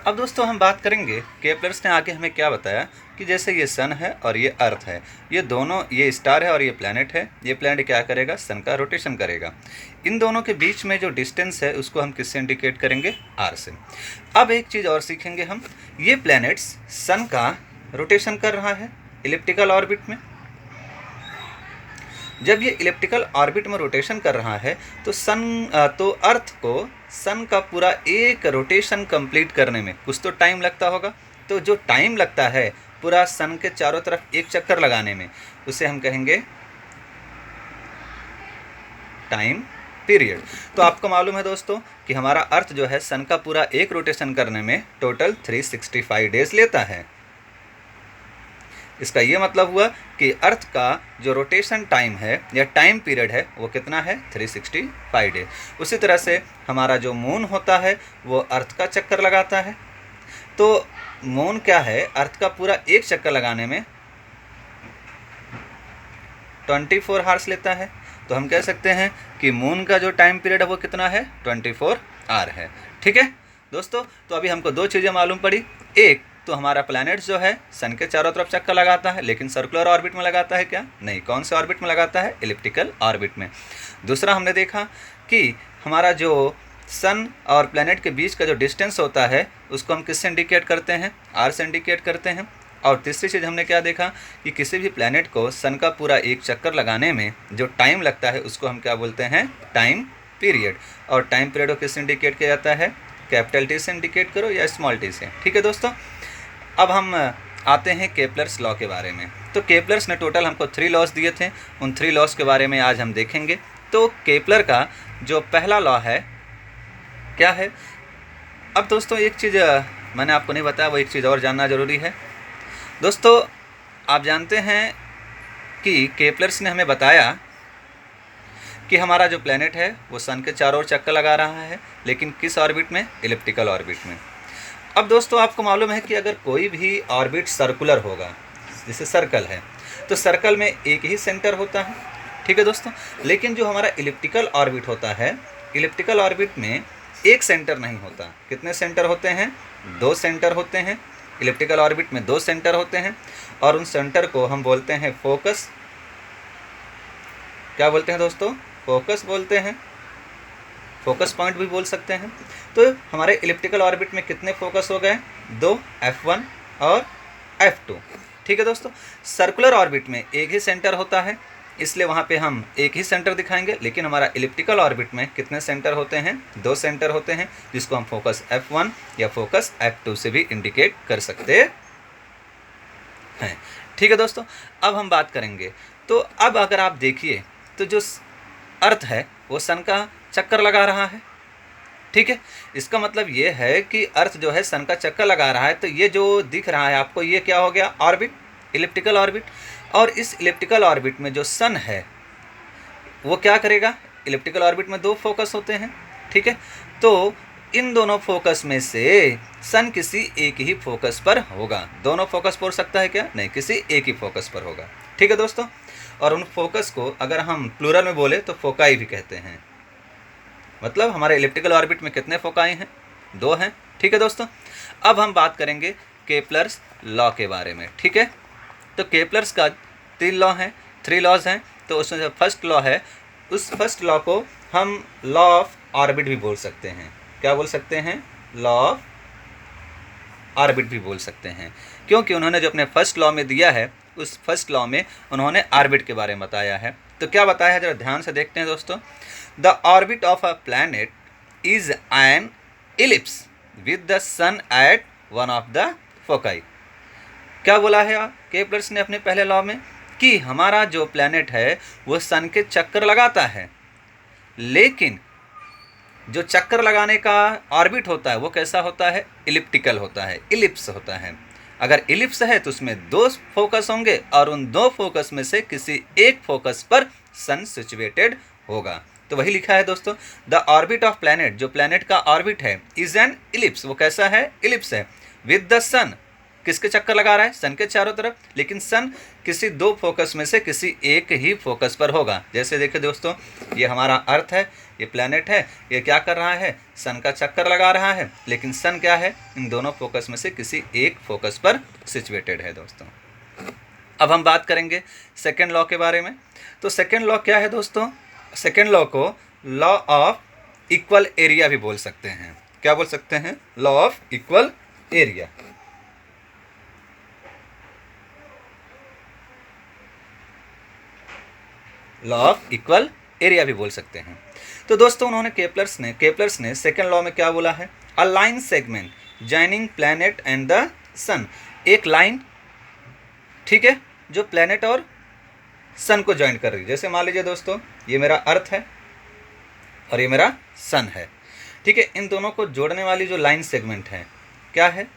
अब दोस्तों हम बात करेंगे केपलर्स ने आगे हमें क्या बताया कि जैसे ये सन है और ये अर्थ है, ये दोनों, ये स्टार है और ये प्लैनेट है, ये प्लैनेट क्या करेगा, सन का रोटेशन करेगा। इन दोनों के बीच में जो डिस्टेंस है उसको हम किससे इंडिकेट करेंगे, आर से। अब एक चीज़ और सीखेंगे हम, ये प्लैनेट्स सन का रोटेशन कर रहा है इलिप्टिकल ऑर्बिट में। जब ये इलिप्टिकल ऑर्बिट में रोटेशन कर रहा है तो अर्थ को सन का पूरा एक रोटेशन कंप्लीट करने में कुछ तो टाइम लगता होगा। तो जो टाइम लगता है पूरा सन के चारों तरफ एक चक्कर लगाने में, उसे हम कहेंगे टाइम पीरियड। तो आपको मालूम है दोस्तों कि हमारा अर्थ जो है सन का पूरा एक रोटेशन करने में टोटल 365 डेज लेता है। इसका ये मतलब हुआ कि अर्थ का जो रोटेशन टाइम है या टाइम पीरियड है वो कितना है, 365 डेज। उसी तरह से हमारा जो मून होता है वो अर्थ का चक्कर लगाता है। तो मून क्या है, अर्थ का पूरा एक चक्कर लगाने में 24 आवर्स लेता है। तो हम कह सकते हैं कि मून का जो टाइम पीरियड है वो कितना है, 24 आवर है। ठीक है दोस्तों, तो अभी हमको दो चीज़ें मालूम पड़ी। एक तो हमारा प्लैनेट जो है सन के चारों तरफ चक्कर लगाता है, लेकिन सर्कुलर ऑर्बिट में लगाता है क्या, नहीं। कौन से ऑर्बिट में लगाता है, इलिप्टिकल ऑर्बिट में। दूसरा हमने देखा कि हमारा जो सन और प्लैनेट के बीच का जो डिस्टेंस होता है उसको हम किससे इंडिकेट करते हैं, आर से इंडिकेट करते हैं। और तीसरी चीज़ हमने क्या देखा कि किसी भी प्लैनेट को सन का पूरा एक चक्कर लगाने में जो टाइम लगता है उसको हम क्या बोलते हैं, टाइम पीरियड। और टाइम पीरियड को किससे इंडिकेट किया जाता है, कैपिटल टी से इंडिकेट करो या स्मॉल टी से। ठीक है दोस्तों, अब हम आते हैं केपलर्स लॉ के बारे में। तो केपलर्स ने टोटल हमको 3 लॉस दिए थे, उन 3 लॉस के बारे में आज हम देखेंगे। तो केपलर का जो पहला लॉ है क्या है। अब दोस्तों एक चीज़ मैंने आपको नहीं बताया, वो एक चीज़ और जानना ज़रूरी है। दोस्तों आप जानते हैं कि केपलर्स ने हमें बताया कि हमारा जो प्लैनेट है वो सन के चारों ओर चक्कर लगा रहा है, लेकिन किस ऑर्बिट में, इलिप्टिकल ऑर्बिट में। अब दोस्तों आपको मालूम है कि अगर कोई भी ऑर्बिट सर्कुलर होगा, जैसे सर्कल है, तो सर्कल में एक ही सेंटर होता है। ठीक है दोस्तों, लेकिन जो हमारा इलिप्टिकल ऑर्बिट होता है, इलिप्टिकल ऑर्बिट में एक सेंटर नहीं होता। कितने सेंटर होते हैं, 2 सेंटर होते हैं। इलिप्टिकल ऑर्बिट में 2 सेंटर होते हैं और उन सेंटर को हम बोलते हैं फोकस। क्या बोलते हैं दोस्तों, फोकस बोलते हैं, फोकस पॉइंट भी बोल सकते हैं। तो हमारे इलिप्टिकल ऑर्बिट में कितने फोकस हो गए, 2, F1 और F2। ठीक है दोस्तों, सर्कुलर ऑर्बिट में एक ही सेंटर होता है, इसलिए वहाँ पे हम एक ही सेंटर दिखाएंगे। लेकिन हमारा इलिप्टिकल ऑर्बिट में कितने सेंटर होते हैं, 2 सेंटर होते हैं, जिसको हम फोकस F1 या फोकस F2 से भी इंडिकेट कर सकते हैं। ठीक है दोस्तों, अब हम बात करेंगे। तो अब अगर आप देखिए तो जो अर्थ है वो सन का चक्कर लगा रहा है। ठीक है, इसका मतलब ये है कि अर्थ जो है सन का चक्कर लगा रहा है। तो ये जो दिख रहा है आपको, ये क्या हो गया, ऑर्बिट, इलिप्टिकल ऑर्बिट। और इस इलिप्टिकल ऑर्बिट में जो सन है वो क्या करेगा, इलिप्टिकल ऑर्बिट में 2 फोकस होते हैं। ठीक है, तो इन दोनों फोकस में से सन किसी एक ही फोकस पर होगा। दोनों फोकस पर हो सकता है क्या, नहीं, किसी एक ही फोकस पर होगा। ठीक है दोस्तों, और उन फोकस को अगर हम प्लूरल में बोले तो फोकाई भी कहते हैं। मतलब हमारे इलिप्टिकल ऑर्बिट में कितने फोकाई हैं, 2 हैं। ठीक है दोस्तों, अब हम बात करेंगे केपलर्स लॉ के बारे में। ठीक है, तो केपलर्स का 3 लॉ हैं, 3 लॉज हैं। तो उसमें जो फर्स्ट लॉ है, उस फर्स्ट लॉ को हम लॉ ऑफ ऑर्बिट भी बोल सकते हैं। क्या बोल सकते हैं, लॉ ऑफ ऑर्बिट भी बोल सकते हैं, क्योंकि उन्होंने जो अपने फर्स्ट लॉ में दिया है, उस फर्स्ट लॉ में उन्होंने ऑर्बिट के बारे में बताया है। तो क्या बताया है, जरा ध्यान से देखते हैं दोस्तों। The orbit of a planet is an ellipse with the sun at one of the foci. क्या बोला है केपलर्स ने अपने पहले लॉ में कि हमारा जो प्लैनेट है वो सन के चक्कर लगाता है, लेकिन जो चक्कर लगाने का ऑर्बिट होता है वो कैसा होता है, इलिप्टिकल होता है, इलिप्स होता है। अगर इलिप्स है तो उसमें 2 फोकस होंगे और उन 2 फोकस में से किसी एक फोकस पर सन सिचुएटेड होगा। तो वही लिखा है दोस्तों, द ऑर्बिट ऑफ प्लैनेट, जो प्लैनेट का ऑर्बिट है, इज एन इलिप्स, वो कैसा है, इलिप्स है, विद द सन, किसके चक्कर लगा रहा है? सन के चारों तरफ। लेकिन सन किसी दो फोकस में से किसी एक ही फोकस पर होगा। जैसे देखिए दोस्तों, ये हमारा अर्थ है, ये प्लैनेट है, ये क्या कर रहा है? सन का चक्कर लगा रहा है। लेकिन सन क्या है? इन दोनों फोकस में से किसी एक फोकस पर सिचुएटेड है दोस्तों। अब हम बात करेंगे सेकेंड लॉ के बारे में। तो सेकेंड लॉ क्या है दोस्तों? सेकेंड लॉ को लॉ ऑफ इक्वल एरिया भी बोल सकते हैं। क्या बोल सकते हैं? Law of equal area. Law of equal area भी बोल सकते हैं। तो दोस्तों उन्होंने केपलर्स ने सेकेंड लॉ में क्या बोला है? A line segment joining planet and the sun. एक लाइन, ठीक है, जो प्लैनेट और सन को ज्वाइन कर रही है। जैसे मान लीजिए दोस्तों, ये मेरा अर्थ है और ये मेरा सन है, ठीक है। इन दोनों को जोड़ने वाली जो लाइन सेगमेंट है, क्या है?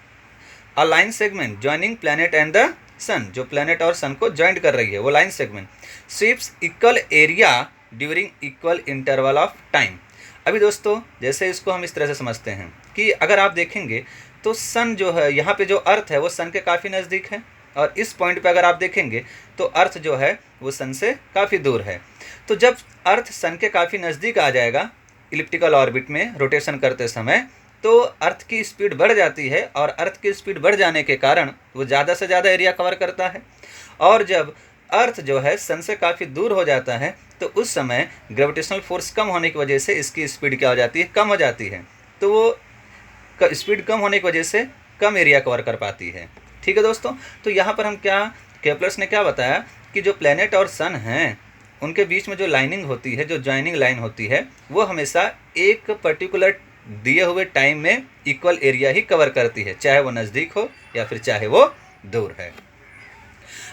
A line segment joining planet and the sun, जो प्लैनेट और सन को ज्वाइंट कर रही है, वो line segment sweeps equal area during equal interval of time. अभी दोस्तों जैसे इसको हम इस तरह से समझते हैं कि अगर आप देखेंगे तो सन जो है, यहाँ पे जो अर्थ है वो सन के काफ़ी नज़दीक है, और इस पॉइंट पे अगर आप देखेंगे तो अर्थ जो है वो सन से काफ़ी दूर है। तो जब अर्थ सन के काफ़ी नज़दीक आ जाएगा इलिप्टिकल ऑर्बिट में रोटेशन करते समय, तो अर्थ की स्पीड बढ़ जाती है, और अर्थ की स्पीड बढ़ जाने के कारण वो ज़्यादा से ज़्यादा एरिया कवर करता है। और जब अर्थ जो है सन से काफ़ी दूर हो जाता है, तो उस समय ग्रेविटेशनल फोर्स कम होने की वजह से इसकी स्पीड क्या हो जाती है? कम हो जाती है। तो वो स्पीड कम होने की वजह से कम एरिया कवर कर पाती है, ठीक है दोस्तों। तो यहाँ पर हम क्या, केपलर्स ने क्या बताया कि जो प्लैनेट और सन हैं उनके बीच में जो लाइनिंग होती है, जो जॉइनिंग लाइन होती है, वो हमेशा एक पर्टिकुलर दिए हुए टाइम में इक्वल एरिया ही कवर करती है, चाहे वो नज़दीक हो या फिर चाहे वो दूर है।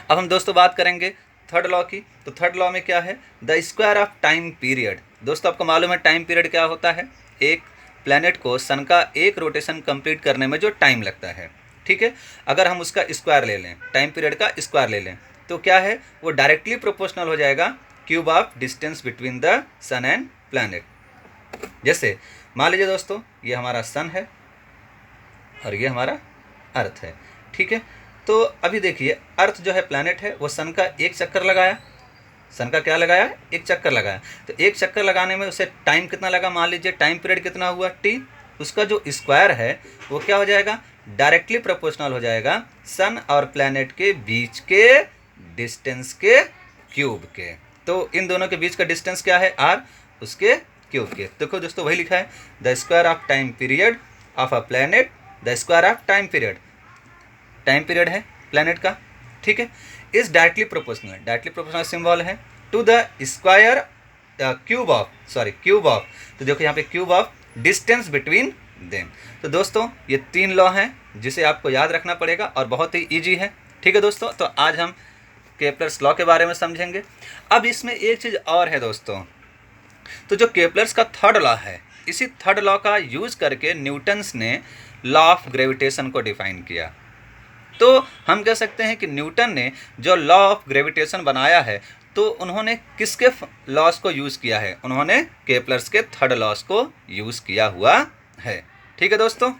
अब हम दोस्तों बात करेंगे थर्ड लॉ की। तो थर्ड लॉ में क्या है? The square of time period. दोस्तों आपको मालूम है टाइम पीरियड क्या होता है? एक प्लैनेट को सन का एक रोटेशन कंप्लीट करने में जो टाइम लगता है, ठीक है, अगर हम उसका स्क्वायर ले लें, टाइम पीरियड का स्क्वायर ले लें, तो क्या है? वो डायरेक्टली प्रोपोर्शनल हो जाएगा cube of distance between the sun and planet. जैसे मान लीजिए दोस्तों, ये हमारा सन है और ये हमारा अर्थ है, ठीक है। तो अभी देखिए, अर्थ जो है प्लैनेट है, वो सन का एक चक्कर लगाया, सन का क्या लगाया? एक चक्कर लगाया। तो एक चक्कर लगाने में उसे टाइम कितना लगा? मान लीजिए टाइम पीरियड कितना हुआ? टी। उसका जो स्क्वायर है वो क्या हो जाएगा? डायरेक्टली प्रोपोर्शनल हो जाएगा सन और प्लैनेट के बीच के डिस्टेंस के क्यूब के। तो इन दोनों के बीच का डिस्टेंस क्या है? आर, उसके क्यूब के। देखो दोस्तों वही लिखा है, the square of time period of a planet, the square of time period, time period है प्लैनेट का, ठीक है, is directly proportional. Directly proportional symbol है to the square cube of, cube of, तो देखो यहाँ पे cube of distance between them. तो दोस्तों ये तीन लॉ हैं जिसे आपको याद रखना पड़ेगा और बहुत ही ईजी है, ठीक है दोस्तों। तो आज हम केपलर्स लॉ के बारे में समझेंगे। अब इसमें एक चीज़ और है दोस्तों, तो जो केपलर्स का थर्ड लॉ है, इसी थर्ड लॉ का यूज करके न्यूटन्स ने लॉ ऑफ ग्रेविटेशन को डिफाइन किया। तो हम कह सकते हैं कि न्यूटन ने जो लॉ ऑफ ग्रेविटेशन बनाया है, तो उन्होंने किसके लॉस को यूज़ किया है? उन्होंने केपलर्स के थर्ड लॉस को यूज़ किया हुआ है, ठीक है दोस्तों।